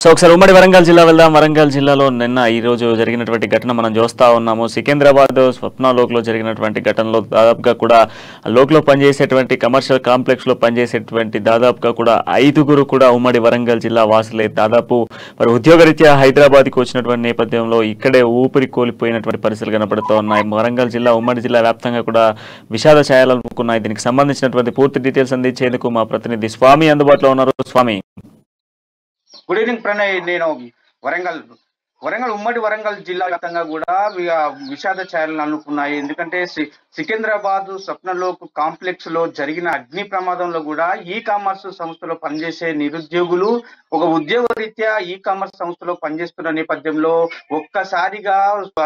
So ఒకసారి ఉమ్మడి వరంగల్ జిల్లా వెళ్దాం. వరంగల్ జిల్లాలో ఈ రోజు జరిగినటువంటి ఘటన మనం చూస్తా ఉన్నాము. సికింద్రాబాద్ స్వప్నలోక్లో జరిగినటువంటి ఘటనలో దాదాపుగా కూడా లోక్లో పనిచేసేటువంటి కమర్షియల్ కాంప్లెక్స్ లో పనిచేసేటువంటి దాదాపుగా కూడా 5గురు కూడా ఉమ్మడి వరంగల్ జిల్లా వాసులే. దాదాపు మరి ఉద్యోగరీత్యా హైదరాబాద్కి వచ్చినటువంటి నేపథ్యంలో ఇక్కడే ఊపిరి కోల్పోయినటువంటి పరిస్థితులు కనబడుతూ ఉన్నాయి. వరంగల్ జిల్లా ఉమ్మడి జిల్లా వ్యాప్తంగా కూడా విషాద ఛాయలు అలుముకున్నాయి. దీనికి సంబంధించినటువంటి పూర్తి డీటెయిల్స్ అందించేందుకు మా ప్రతినిధి స్వామి అందుబాటులో ఉన్నారు. స్వామి, గుడ్ ఈవినింగ్ ప్రణయ్. నేను వరంగల్ ఉమ్మడి వరంగల్ జిల్లా వ్యాప్తంగా కూడా విషాద ఛాయలను అనుకున్నాయి. ఎందుకంటే సికింద్రాబాద్ స్వప్నలోక్ కాంప్లెక్స్ లో జరిగిన అగ్ని ప్రమాదంలో కూడా ఈ కామర్స్ సంస్థలో పనిచేసే నిరుద్యోగులు ఒక ఉద్యోగ రీత్యా ఈ కామర్స్ సంస్థలో పనిచేస్తున్న నేపథ్యంలో ఒక్కసారిగా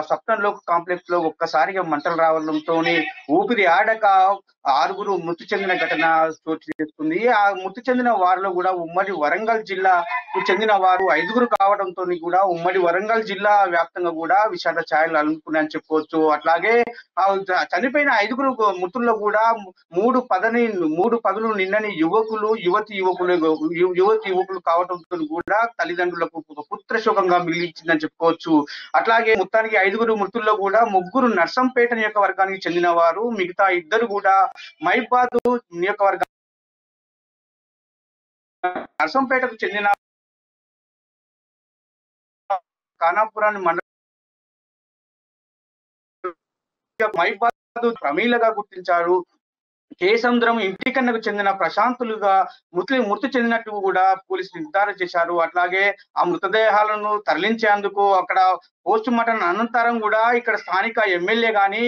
స్వప్నలోక్ కాంప్లెక్స్ లో ఒక్కసారిగా మంటలు రావడంతో ఊపిరి ఆడక 6గురు మృతి చెందిన ఘటన చోటు చేసుకుంది. ఆ మృతి చెందిన వారిలో కూడా ఉమ్మడి వరంగల్ జిల్లాకు చెందిన వారు 5గురు కావడంతో కూడా ఉమ్మడి వరంగల్ జిల్లా వ్యాప్తంగా కూడా విషాద ఛాయలు అలుముకున్నాయని చెప్పుకోవచ్చు. అట్లాగే చనిపోయిన 5గురు మృతుల్లో కూడా మూడు పదులు నిండని యువకులు కావడంతో కూడా తల్లిదండ్రులకు పుత్ర శోకంగా మిగిలించిందని చెప్పుకోవచ్చు. అట్లాగే మొత్తానికి 5గురు మృతుల్లో కూడా 3 నర్సంపేట నియోజకవర్గానికి చెందిన వారు, మిగతా 2 కూడా మైబాద్ నియోజకవర్గం నర్సంపేటకు చెందిన ఖానాపురాన్ని మండలం మైబాద్ ప్రమీలగా గుర్తించారు. కేసముద్రం ఇంటికన్నకు చెందిన ప్రశాంతులుగా మృతి చెందినట్టు కూడా పోలీసులు నిర్ధారణ చేశారు. అట్లాగే ఆ మృతదేహాలను తరలించేందుకు అక్కడ పోస్ట్ మార్టం అనంతరం కూడా ఇక్కడ స్థానిక ఎమ్మెల్యే గాని,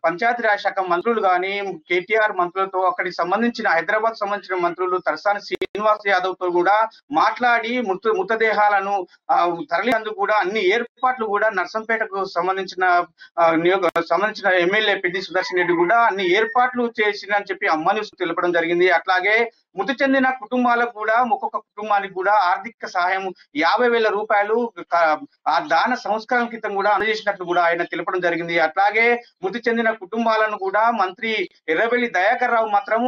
పంచాయతీరాజ్ శాఖ మంత్రులు గాని, కేటీఆర్ మంత్రులతో అక్కడికి సంబంధించిన హైదరాబాద్ సంబంధించిన మంత్రులు తలసాని శ్రీనివాస్ యాదవ్ తో కూడా మాట్లాడి మృతదేహాలను తరలించేందుకు కూడా అన్ని ఏర్పాట్లు కూడా నర్సంపేటకు సంబంధించిన ఎమ్మెల్యే పెద్ది సుదర్శన్ రెడ్డి కూడా అన్ని ఏర్పాట్లు చేసిందని చెప్పి అమ్మని తెలపడం జరిగింది. అట్లాగే మృతి చెందిన కుటుంబాలకు కూడా ఒక్కొక్క కుటుంబానికి కూడా ఆర్థిక సహాయం 50,000 రూపాయలు ఆ దాన సంస్కారం క్రితం కూడా అందజేసినట్లు కూడా ఆయన తెలపడం జరిగింది. అట్లాగే మృతి చెందిన కుటుంబాలను కూడా మంత్రి ఎర్రబెల్లి దయాకర్ రావు మాత్రం